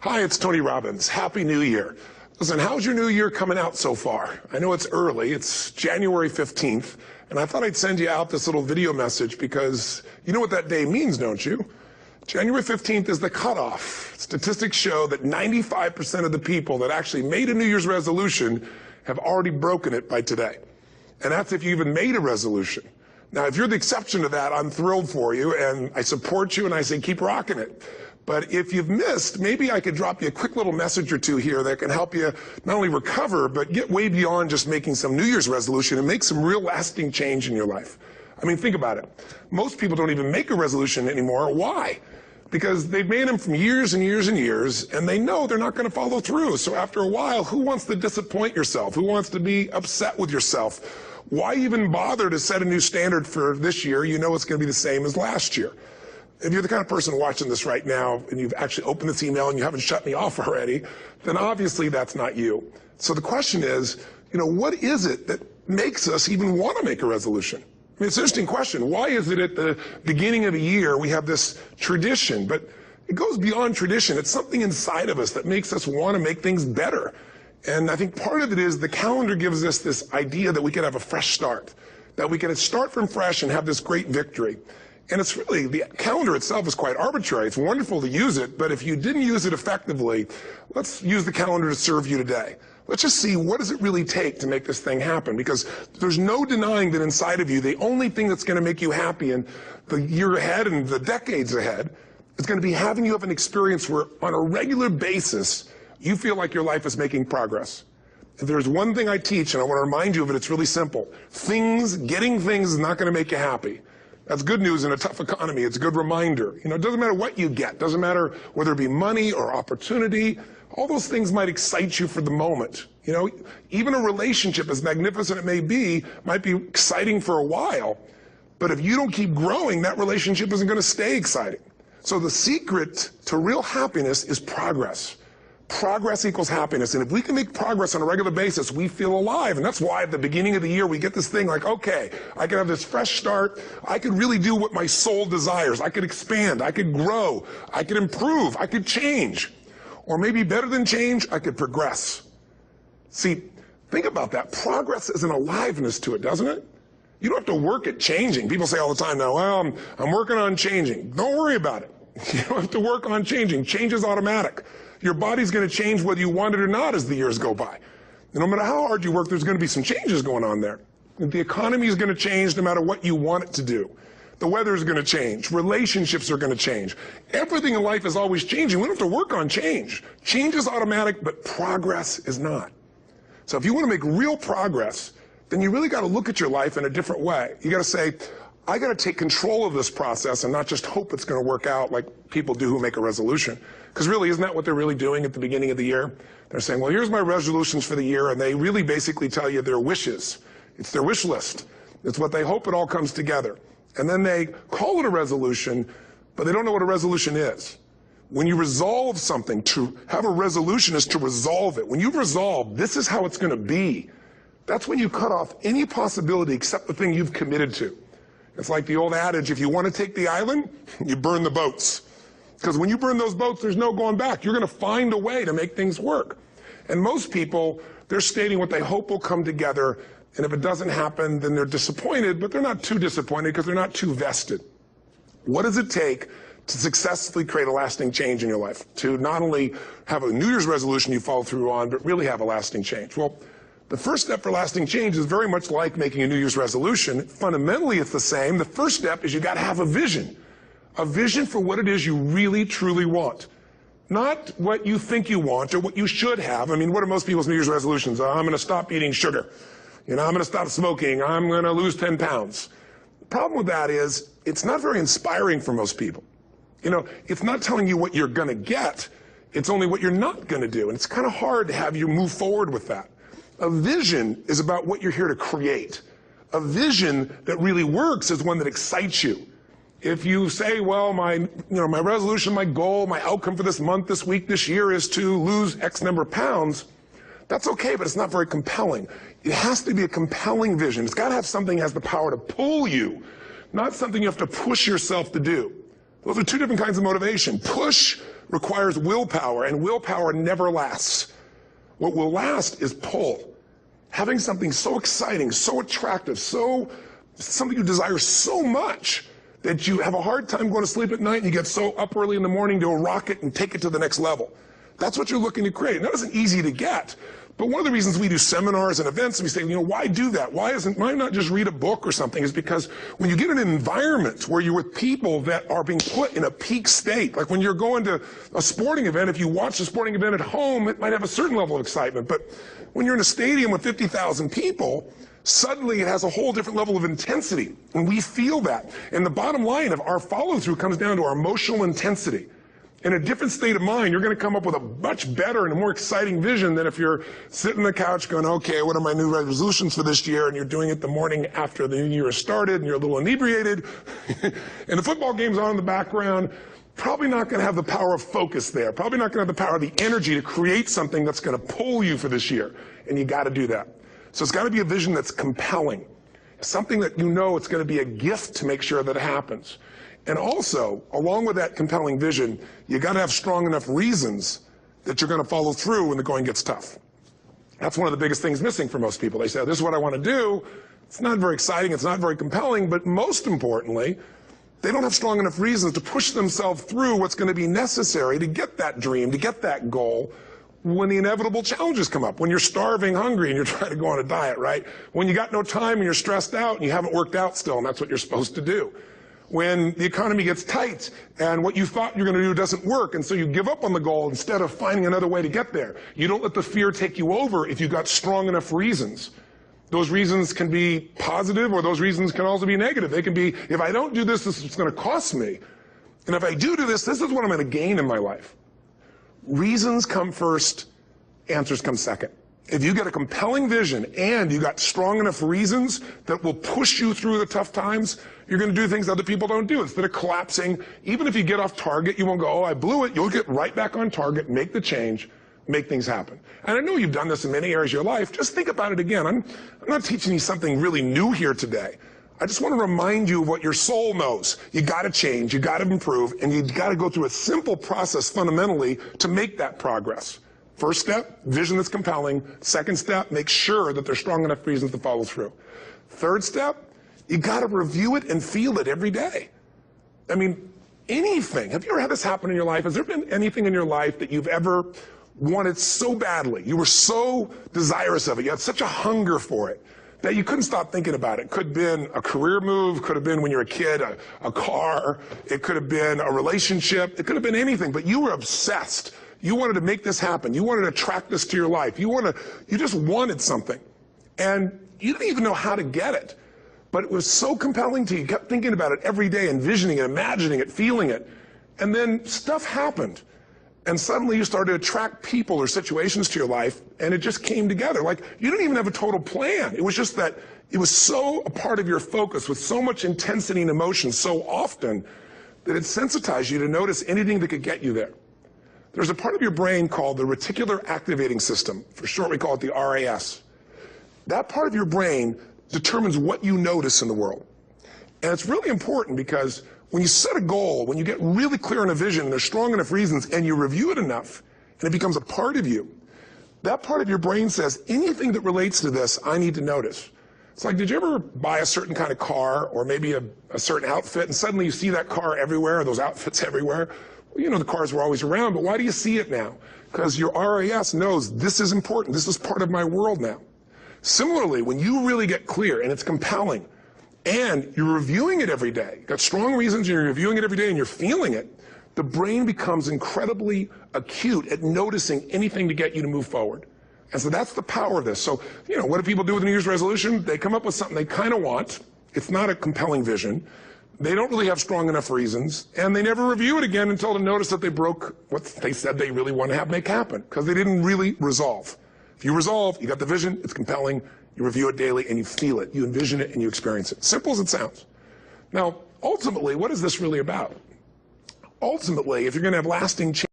Hi, it's Tony Robbins. Happy New Year. Listen, how's your new year coming out so far? I know it's early. It's January 15th, and I thought I'd send you out this little video message because you know what that day means, don't you? January 15th is the cutoff. Statistics show that 95% of the people that actually made a New Year's resolution have already broken it by today. And that's if you even made a resolution. Now, if you're the exception to that, I'm thrilled for you, and I support you, and I say keep rocking it. But if you've missed, maybe I could drop you a quick little message or two here that can help you not only recover, but get way beyond just making some New Year's resolution and make some real lasting change in your life. I mean, think about it. Most people don't even make a resolution anymore. Why? Because they've made them from years and years and years, and they know they're not going to follow through. So after a while, who wants to disappoint yourself? Who wants to be upset with yourself? Why even bother to set a new standard for this year? You know it's going to be the same as last year. If you're the kind of person watching this right now and you've actually opened this email and you haven't shut me off already, then obviously that's not you. So the question is, what is it that makes us even want to make a resolution? I mean, it's an interesting question. Why is it at the beginning of a year we have this tradition? But it goes beyond tradition. It's something inside of us that makes us want to make things better. And I think part of it is the calendar gives us this idea that we can have a fresh start, that we can start from fresh and have this great victory. And it's really, the calendar itself is quite arbitrary. It's wonderful to use it, but if you didn't use it effectively, let's use the calendar to serve you today. Let's just see, what does it really take to make this thing happen? Because there's no denying that inside of you, the only thing that's going to make you happy in the year ahead and the decades ahead is going to be having you have an experience where on a regular basis, you feel like your life is making progress. If there's one thing I teach, and I want to remind you of it, it's really simple. Getting things is not going to make you happy. That's good news in a tough economy. It's a good reminder. It doesn't matter what you get. Doesn't matter whether it be money or opportunity. All those things might excite you for the moment. Even a relationship, as magnificent it may be, might be exciting for a while. But if you don't keep growing, that relationship isn't going to stay exciting. So the secret to real happiness is progress. Progress equals happiness. And if we can make progress on a regular basis, we feel alive. And that's why at the beginning of the year, we get this thing like, okay, I can have this fresh start. I could really do what my soul desires. I could expand. I could grow. I could improve. I could change. Or maybe better than change, I could progress. See, think about that. Progress is an aliveness to it, doesn't it? You don't have to work at changing. People say all the time now, well, I'm working on changing. Don't worry about it. You don't have to work on changing. Change is automatic. Your body's going to change whether you want it or not as the years go by. And no matter how hard you work, there's going to be some changes going on there. The economy is going to change no matter what you want it to do. The weather is going to change. Relationships are going to change. Everything in life is always changing. We don't have to work on change. Change is automatic, but progress is not. So if you want to make real progress, then you really got to look at your life in a different way. You got to say, I got to take control of this process and not just hope it's going to work out like people do who make a resolution. Because really, isn't that what they're really doing at the beginning of the year? They're saying, well, here's my resolutions for the year, and they really basically tell you their wishes. It's their wish list. It's what they hope it all comes together. And then they call it a resolution, but they don't know what a resolution is. When you resolve something, to have a resolution is to resolve it. When you've resolved, this is how it's going to be. That's when you cut off any possibility except the thing you've committed to. It's like the old adage, if you want to take the island, you burn the boats. Because when you burn those boats, there's no going back. You're going to find a way to make things work. And most people, they're stating what they hope will come together, and if it doesn't happen, then they're disappointed, but they're not too disappointed because they're not too vested. What does it take to successfully create a lasting change in your life? To not only have a New Year's resolution you follow through on, but really have a lasting change? Well, the first step for lasting change is very much like making a New Year's resolution. Fundamentally, it's the same. The first step is you got to have a vision for what it is you really, truly want. Not what you think you want or what you should have. I mean, what are most people's New Year's resolutions? I'm going to stop eating sugar. I'm going to stop smoking. I'm going to lose 10 pounds. The problem with that is it's not very inspiring for most people. It's not telling you what you're going to get. It's only what you're not going to do. And it's kind of hard to have you move forward with that. A vision is about what you're here to create. A vision that really works is one that excites you. If you say, well, my resolution, my goal, my outcome for this month, this week, this year is to lose X number of pounds, that's okay, but it's not very compelling. It has to be a compelling vision. It's got to have something that has the power to pull you, not something you have to push yourself to do. Those are two different kinds of motivation. Push requires willpower, and willpower never lasts. What will last is pull. Having something so exciting, so attractive, something you desire so much that you have a hard time going to sleep at night and you get so up early in the morning to rock it and take it to the next level. That's what you're looking to create. And that isn't easy to get. But one of the reasons we do seminars and events, and we say, why do that? Why not just read a book or something? Is because when you get in an environment where you're with people that are being put in a peak state, like when you're going to a sporting event, if you watch a sporting event at home, it might have a certain level of excitement. But when you're in a stadium with 50,000 people, suddenly it has a whole different level of intensity. And we feel that. And the bottom line of our follow-through comes down to our emotional intensity. In a different state of mind, you're going to come up with a much better and a more exciting vision than if you're sitting on the couch going, okay, what are my new resolutions for this year? And you're doing it the morning after the new year has started and you're a little inebriated and the football game's on in the background. Probably not going to have the power of focus there. Probably not going to have the power of the energy to create something that's going to pull you for this year. And you got to do that. So it's got to be a vision that's compelling. Something that it's going to be a gift to make sure that it happens. And also, along with that compelling vision, you got to have strong enough reasons that you're going to follow through when the going gets tough. That's one of the biggest things missing for most people. They say, this is what I want to do. It's not very exciting. It's not very compelling. But most importantly, they don't have strong enough reasons to push themselves through what's going to be necessary to get that dream, to get that goal when the inevitable challenges come up. When you're starving, hungry, and you're trying to go on a diet, right? When you got no time and you're stressed out and you haven't worked out still, and that's what you're supposed to do. When the economy gets tight and what you thought you're going to do doesn't work, and so you give up on the goal instead of finding another way to get there. You don't let the fear take you over if you've got strong enough reasons. Those reasons can be positive, or those reasons can also be negative. They can be, if I don't do this, this is what's going to cost me. And if I do this, this is what I'm going to gain in my life. Reasons come first, answers come second. If you get a compelling vision and you got strong enough reasons that will push you through the tough times, you're going to do things other people don't do. Instead of collapsing, even if you get off target, you won't go, oh, I blew it. You'll get right back on target, make the change, make things happen. And I know you've done this in many areas of your life. Just think about it again. I'm not teaching you something really new here today. I just want to remind you of what your soul knows. You got to change, you got to improve, and you got to go through a simple process fundamentally to make that progress. First step, vision that's compelling. Second step, make sure that there's strong enough reasons to follow through. Third step, you got to review it and feel it every day. I mean, anything. Have you ever had this happen in your life? Has there been anything in your life that you've ever wanted so badly? You were so desirous of it. You had such a hunger for it that you couldn't stop thinking about it. Could have been a career move, could have been when you were a kid, a car, it could have been a relationship, it could have been anything, but you were obsessed. You wanted to make this happen. You wanted to attract this to your life. You just wanted something. And you didn't even know how to get it. But it was so compelling to you. You kept thinking about it every day, envisioning it, imagining it, feeling it. And then stuff happened. And suddenly you started to attract people or situations to your life, and it just came together. Like, you didn't even have a total plan. It was just that it was so a part of your focus with so much intensity and emotion so often that it sensitized you to notice anything that could get you there. There's a part of your brain called the reticular activating system. For short, we call it the RAS. That part of your brain determines what you notice in the world. And it's really important because when you set a goal, when you get really clear on a vision, and there's strong enough reasons, and you review it enough, and it becomes a part of you, that part of your brain says, anything that relates to this, I need to notice. It's like, did you ever buy a certain kind of car, or maybe a certain outfit, and suddenly you see that car everywhere, or those outfits everywhere? Well, you know the cars were always around, but why do you see it now? Because your RAS knows this is important, this is part of my world now. Similarly, when you really get clear, and it's compelling, and you're reviewing it every day, you've got strong reasons, you're reviewing it every day, and you're feeling it, the brain becomes incredibly acute at noticing anything to get you to move forward. And so that's the power of this. So, what do people do with a New Year's resolution? They come up with something they kind of want. It's not a compelling vision. They don't really have strong enough reasons, and they never review it again until they notice that they broke what they said they really want to make happen, because they didn't really resolve. If you resolve, you got the vision, it's compelling, you review it daily, and you feel it, you envision it, and you experience it. Simple as it sounds. Now, ultimately, what is this really about? Ultimately, if you're going to have lasting change,